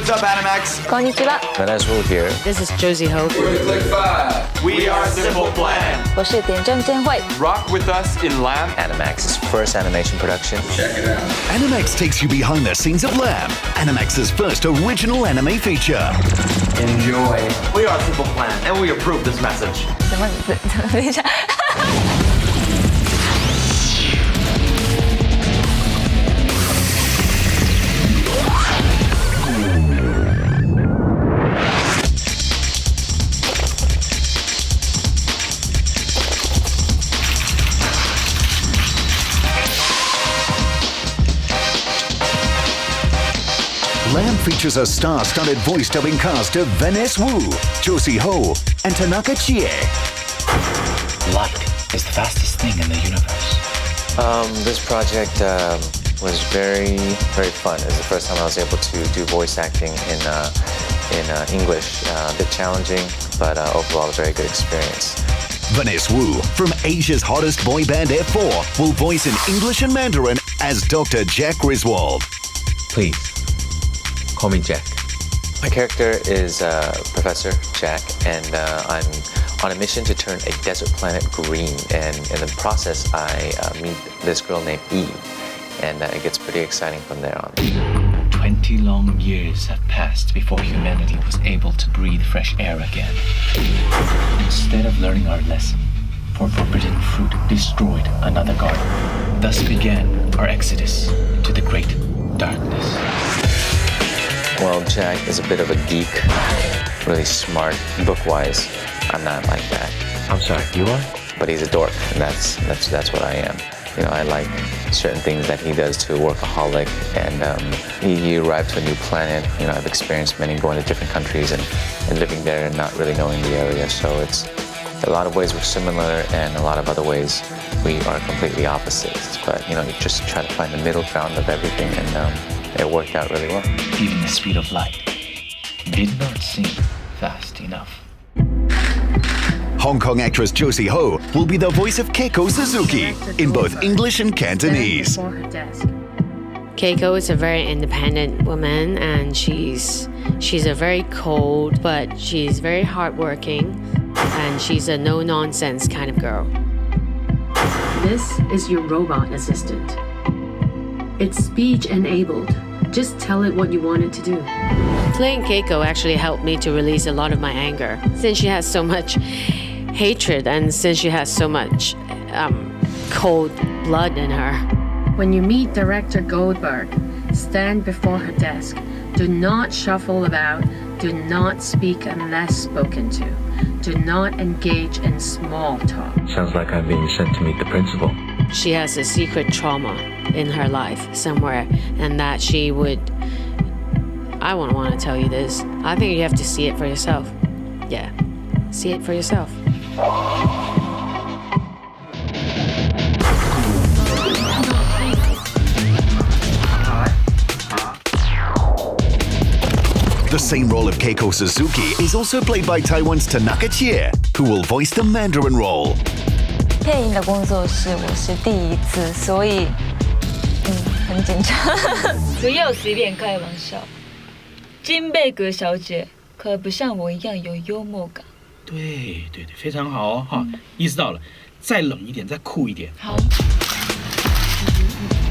what's up, Animax? Konnichiwa. Vanessa Wu here. This is Josie Ho. We're Click 5. We are Simple Plan. 我是点正健惠。 Rock with us in LaMB. Animax's first animation production. Check it out. Animax takes you behind the scenes of LaMB, Animax's first original anime feature. Enjoy. We are Simple Plan, and we approve this message. 等一下。LaMB features a star-studded voice dubbing cast of Vanessa Wu, Josie Ho, and Tanaka Chie. Light is the fastest thing in the universe. This project was very, very fun. It was the first time I was able to do voice acting in English. A bit challenging, but overall a very good experience. Vanessa Wu, from Asia's hottest boy band F4, will voice in English and Mandarin as Dr. Jack Griswold. Please, call me Jack. My character is Professor Jack, and I'm on a mission to turn a desert planet green. And in the process, I meet this girl named Eve, and it gets pretty exciting from there on. 20 long years have passed before humanity was able to breathe fresh air again. Instead of learning our lesson, for forbidden fruit destroyed another garden. Thus began our exodus into the great darkness. Well, Jack is a bit of a geek, really smart book-wise. I'm not like that. I'm sorry, you are? But he's a dork, and that's what I am. You know, I like certain things that he does too, workaholic, and he arrived to a new planet. You know, I've experienced many going to different countries and living there and not really knowing the area, so it's a lot of ways we're similar, and a lot of other ways we are completely opposites. But, you know, you just try to find the middle ground of everything, and it worked out really well. Even the speed of light did not seem fast enough. Hong Kong actress Josie Ho will be the voice of Keiko Suzuki in both English and Cantonese. Keiko is a very independent woman, and she's a very cold, but she's very hardworking, and she's a no-nonsense kind of girl. This is your robot assistant. It's speech-enabled. Just tell it what you want it to do. Playing Keiko actually helped me to release a lot of my anger, since she has so much hatred and since she has so much cold blood in her. When you meet Director Goldberg, stand before her desk. Do not shuffle about. Do not speak unless spoken to. Do not engage in small talk. Sounds like I'm being sent to meet the principal. She has a secret trauma in her life somewhere, and that she would... I wouldn't want to tell you this. I think you have to see it for yourself. Yeah, see it for yourself. The same role of Keiko Suzuki is also played by Taiwan's Tanaka Chie, who will voice the Mandarin role. 配音的工作是我是第一次，所以很紧张。不要随便开玩笑，金贝格小姐可不像我一样有幽默感。对，非常好哦，哈，意识到了，再冷一点，再酷一点。好。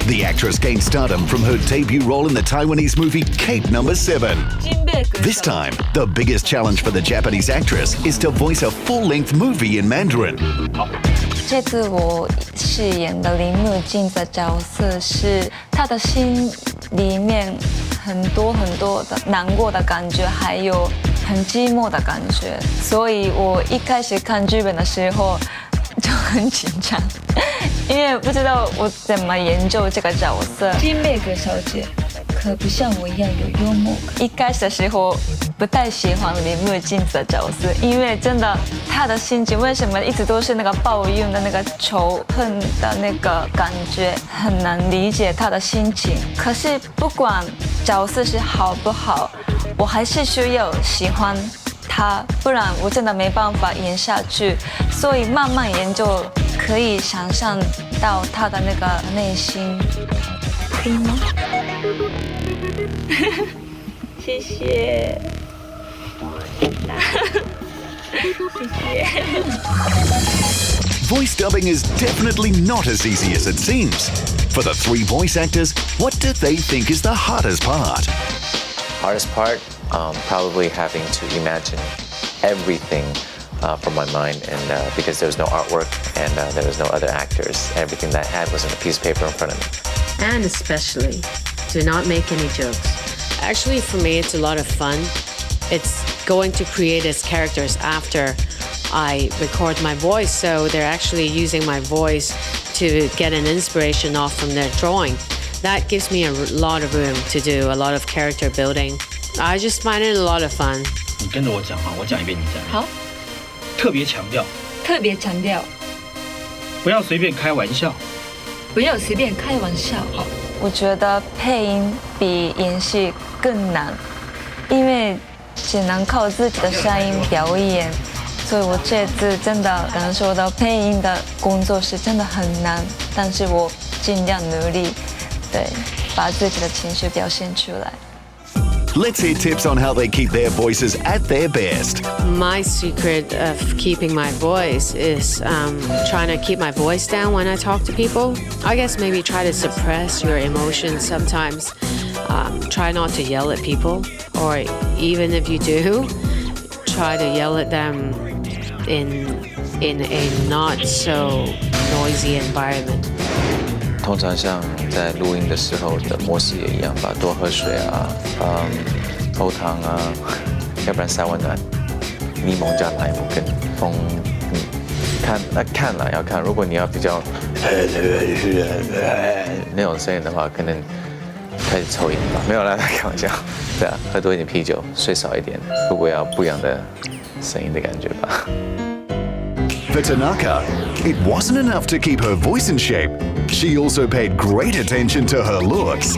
The actress gained stardom from her debut role in the Taiwanese movie Cape No. 7. This time, the biggest challenge for the Japanese actress is to voice a full-length movie in Mandarin. 这次我饰演的铃木镜的角色是他的心里面很多的难过的感觉，还有很寂寞的感觉，所以我一开始看剧本的时候就很紧张，因为不知道我怎么研究这个角色。金贝格小姐可不像我一样有幽默感。一开始的时候不太喜欢铃木镜子的角色，因为真的他的心情为什么一直都是那个抱怨的那个仇恨的那个感觉，很难理解他的心情。可是不管角色是好不好，我还是需要喜欢他，不然我真的没办法演下去。所以慢慢研究，可以想象到他的那个内心，可以吗？谢谢。谢谢。Voice dubbing is definitely not as easy as it seems. For the three voice actors, what do they think is the hardest part? Hardest part, probably having to imagine everything from my mind, and because there was no artwork and there was no other actors, everything that I had was on a piece of paper in front of me. And especially, do not make any jokes. Actually, for me, it's a lot of fun. It's going to create as characters after I record my voice, so they're actually using my voice to get an inspiration off from their drawing. That gives me a lot of room to do a lot of character building. I just find it a lot of fun. 你跟着我讲啊，我讲一遍，你讲一遍。好，特别强调，特别强调，不要随便开玩笑。不要随便开玩笑。好，我觉得配音比演戏更难，因为只能靠自己的声音表演，所以我这次真的感受到配音的工作是真的很难，但是我尽量努力，对，把自己的情绪表现出来。Let's hear tips on how they keep their voices at their best. My secret of keeping my voice is trying to keep my voice down when I talk to people. I guess maybe try to suppress your emotions sometimes. Try not to yell at people, or even if you do, try to yell at them in a not so noisy environment. 通常像在录音的时候的模式也一样吧，多喝水啊，喝汤啊，要不然三温暖，柠檬加莱姆跟风，看了要看，如果你要比较那种声音的话，可能开始抽烟吧，没有啦，开玩笑，对啊，喝多一点啤酒，睡少一点，如果要不一样的声音的感觉吧。For Tanaka, it wasn't enough to keep her voice in shape. She also paid great attention to her looks.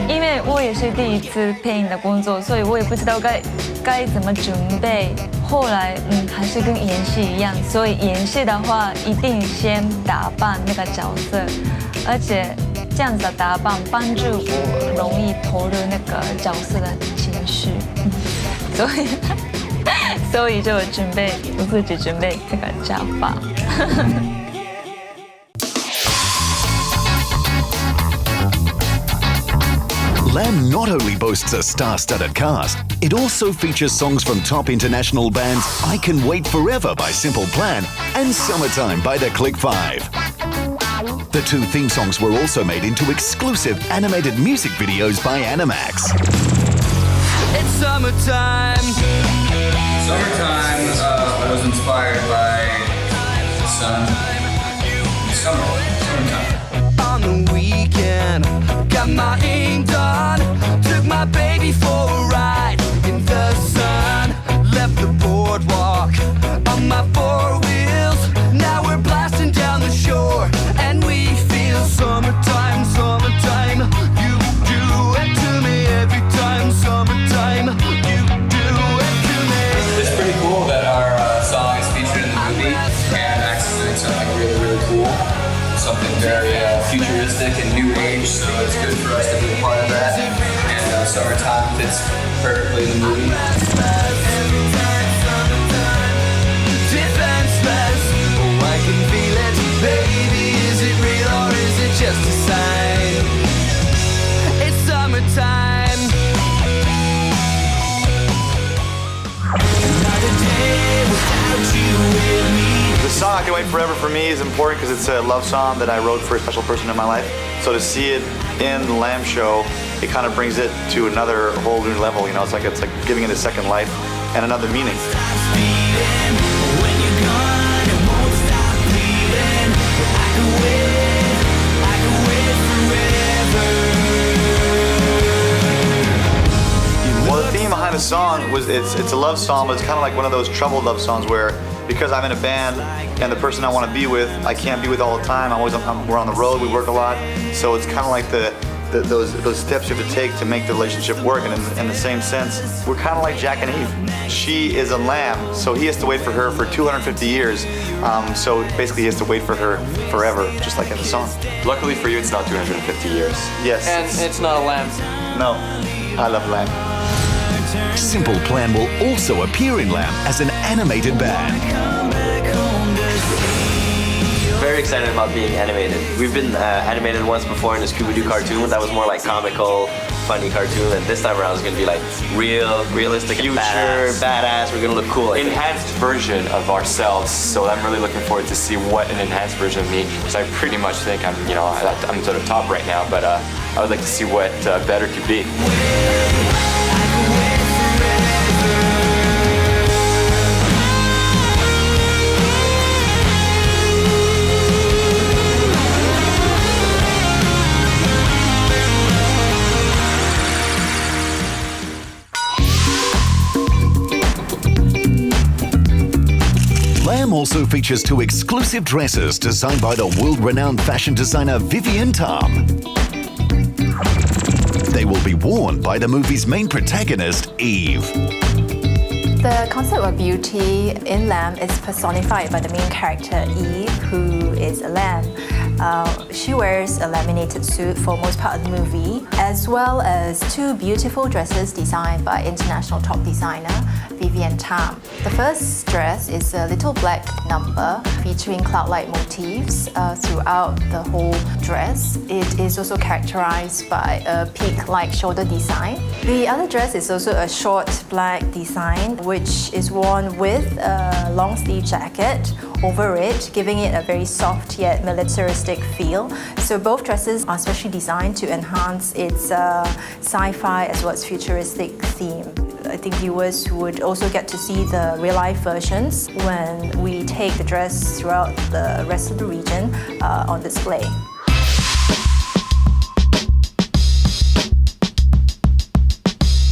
因为我也是第一次配音的工作，所以我也不知道该怎么准备。后来还是跟演戏一样，所以演戏的话一定先打扮那个角色，而且这样子的打扮帮助我容易投入那个角色的情绪，所以就我自己准备这个假发。LaMB not only boasts a star-studded cast, it also features songs from top international bands I Can Wait Forever by Simple Plan and Summertime by the Click 5. The two theme songs were also made into exclusive animated music videos by Animax. It's summertime. Summertime was inspired by the sun. Summertime. On the weekend, got my ink done. Took my baby for a ride in the sun. Left the boardwalk on my four wheels. Now we're blasting down the shore, and we feel summertime, summertime. You do it to me every time. Summertime, you do it to me. It's pretty cool that our song is featured in the movie, and actually doing something really, really cool. Something very futuristic and new age, so it's good for us to be a part of that. And Summertime fits perfectly in the movie. Defenseless, oh I can feel it. Baby, is it real or is it just a sign? It's summertime. Not a day without you with me. The song I Can Wait Forever for me is important because it's a love song that I wrote for a special person in my life. So to see it in the LaMB show, it kind of brings it to another whole new level. You know, it's like giving it a second life and another meaning. Well, the theme behind the song was it's a love song, but it's kind of like one of those troubled love songs where, because I'm in a band and the person I want to be with, I can't be with all the time. We're on the road, we work a lot, so it's kind of like those steps you have to take to make the relationship work. And in the same sense, we're kind of like Jack and Eve. She is a lamb, so he has to wait for her for 250 years. So basically, he has to wait for her forever, just like in the song. Luckily for you, it's not 250 years. Yes. And it's not a lamb. No, I love lamb. Simple Plan will also appear in LaMB as an animated band. Very excited about being animated. We've been animated once before in a Scooby-Doo cartoon that was more like comical, funny cartoon, and this time around it's gonna be like realistic, future, badass. We're gonna look cool. Enhanced version of ourselves. So I'm really looking forward to see what an enhanced version of me. Because I pretty much think I'm to the top right now, but I would like to see what better could be. LaMB also features 2 exclusive dresses designed by the world-renowned fashion designer Vivienne Tam. They will be worn by the movie's main protagonist, Eve. The concept of beauty in LaMB is personified by the main character, Eve, who is a lamb. She wears a laminated suit for most part of the movie, as well as 2 beautiful dresses designed by international top designer Vivienne Tam. The first dress is a little black number featuring cloud-like motifs throughout the whole dress. It is also characterized by a peak-like shoulder design. The other dress is also a short black design, which is worn with a long sleeve jacket over it, giving it a very soft yet militaristic feel. So both dresses are specially designed to enhance its sci-fi as well as futuristic theme. I think viewers would also get to see the real-life versions when we take the dress throughout the rest of the region on display.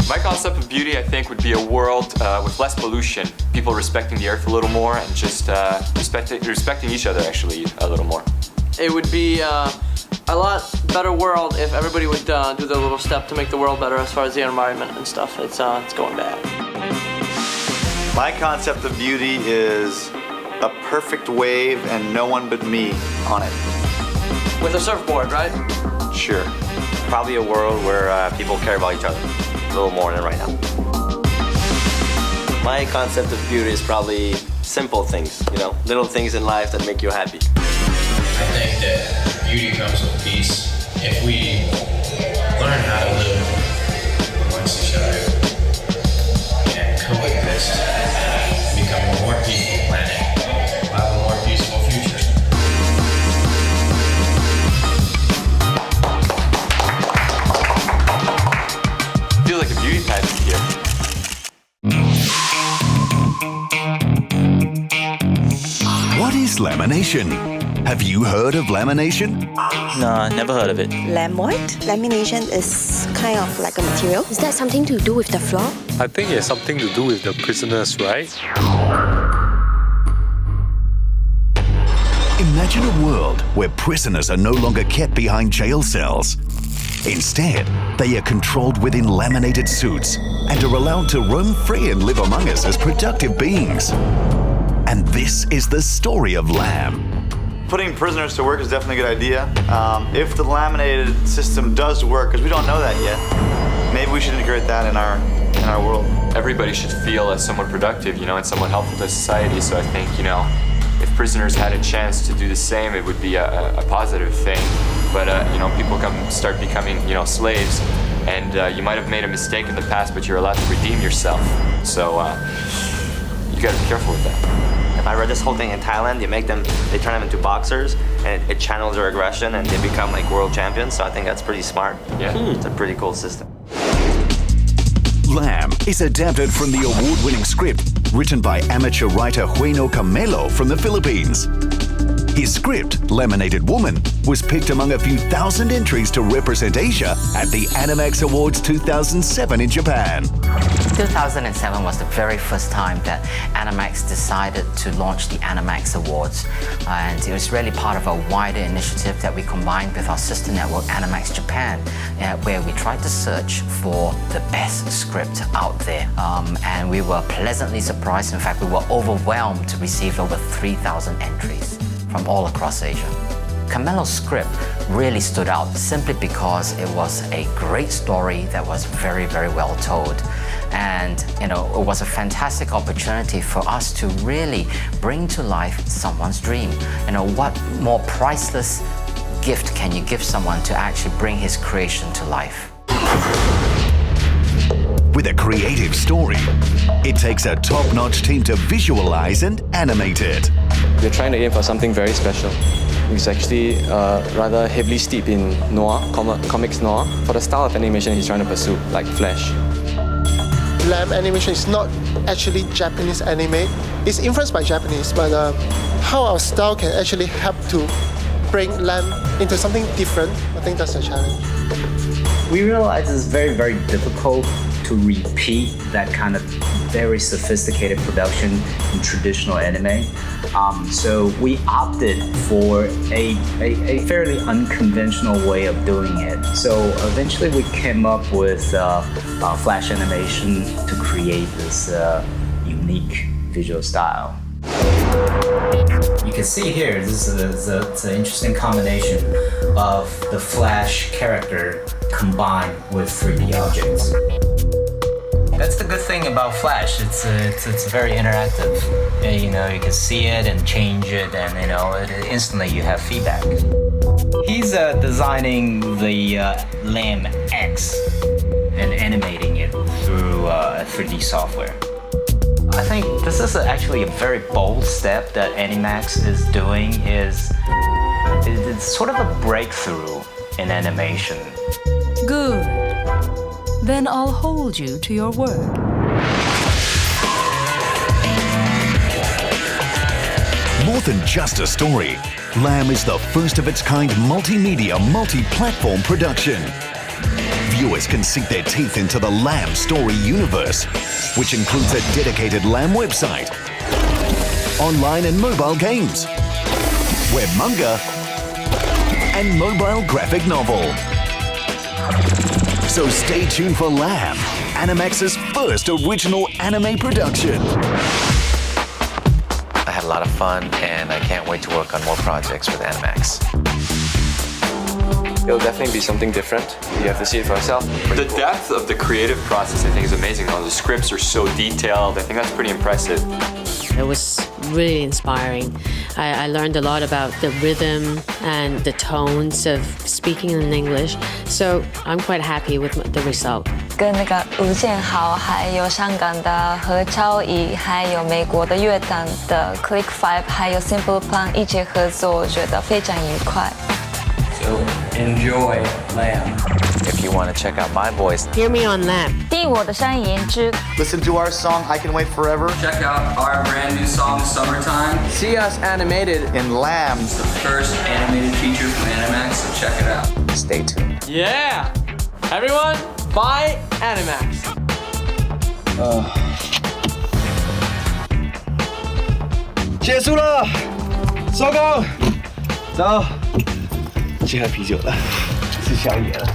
My concept of beauty, I think, would be a world with less pollution, people respecting the earth a little more, and just respecting each other actually a little more. It would be a lot better world if everybody would do their little step to make the world better as far as the environment and stuff. It's going bad. My concept of beauty is a perfect wave and no one but me on it. With a surfboard, right? Sure. Probably a world where people care about each other a little more than right now. My concept of beauty is probably simple things, little things in life that make you happy. I think that beauty comes with peace. If we learn how to live amongst each other and coexist, become a more peaceful planet, we'll have a more peaceful future. I feel like a beauty pageant here. What is lamination? Have you heard of lamination? No, never heard of it. Lam what? Lamination is kind of like a material. Is that something to do with the floor? I think it's something to do with the prisoners, right? Imagine a world where prisoners are no longer kept behind jail cells. Instead, they are controlled within laminated suits and are allowed to roam free and live among us as productive beings. And this is the story of LaMB. Putting prisoners to work is definitely a good idea. If the laminated system does work, because we don't know that yet, maybe we should integrate that in our world. Everybody should feel as someone productive, and someone helpful to society. So I think, if prisoners had a chance to do the same, it would be a positive thing. But people start becoming, slaves, and you might have made a mistake in the past, but you're allowed to redeem yourself. So you got to be careful with that. If I read this whole thing in Thailand, they turn them into boxers, and it channels their aggression, and they become like world champions. So I think that's pretty smart. Yeah. It's a pretty cool system. LaMB is adapted from the award-winning script written by amateur writer Hueno Camelo from the Philippines. His script, Laminated Woman, was picked among a few thousand entries to represent Asia at the Animax Awards 2007 in Japan. 2007 was the very first time that Animax decided to launch the Animax Awards. And it was really part of a wider initiative that we combined with our sister network, Animax Japan, where we tried to search for the best script out there. And we were pleasantly surprised. In fact, we were overwhelmed to receive over 3,000 entries from all across Asia. Camelo's script really stood out simply because it was a great story that was very, very well told. And it was a fantastic opportunity for us to really bring to life someone's dream. What more priceless gift can you give someone to actually bring his creation to life? With a creative story, it takes a top-notch team to visualize and animate it. We're trying to aim for something very special. It's actually rather heavily steeped in noir, comics noir. For the style of animation he's trying to pursue, like Flash. LaMB animation is not actually Japanese anime. It's influenced by Japanese, but how our style can actually help to bring LaMB into something different, I think that's a challenge. We realize it's very, very difficult to repeat that kind of very sophisticated production in traditional anime. So we opted for a fairly unconventional way of doing it. So eventually we came up with Flash animation to create this unique visual style. You can see here, this is an interesting combination of the Flash character combined with 3D objects. That's the good thing about Flash. It's very interactive. You can see it and change it, and instantly you have feedback. He's designing the LaMB X and animating it through 3D software. I think this is actually a very bold step that Animax is doing. It's sort of a breakthrough in animation. Good. Then I'll hold you to your word. More than just a story, LaMB is the first of its kind multimedia, multi-platform production. Viewers can sink their teeth into the LaMB story universe, which includes a dedicated LaMB website, online and mobile games, web manga, and mobile graphic novel. So stay tuned for LaMB, Animax's first original anime production. I had a lot of fun, and I can't wait to work on more projects with Animax. It'll definitely be something different. You have to see it for yourself. The depth of the creative process, I think, is amazing. The scripts are so detailed. I think that's pretty impressive. It was really inspiring. I learned a lot about the rhythm and the tones of speaking in English. So I'm quite happy with the result. 跟那个吴建豪，还有香港的何超仪，还有美国的乐团的 Click 5，还有 Simple Plan 一起合作，我觉得非常愉快。So enjoy LaMB. If you want to check out my voice, hear me on LaMB. 听我的声音之 Listen to our song, I Can Wait Forever. Check out our brand new song, Summertime. See us animated in LaMB. It's the first animated feature from Animax, so check it out. Stay tuned. Yeah! Everyone, buy Animax. 结束了，收工，走。接下来啤酒了，吃宵夜了，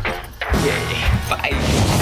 耶，拜。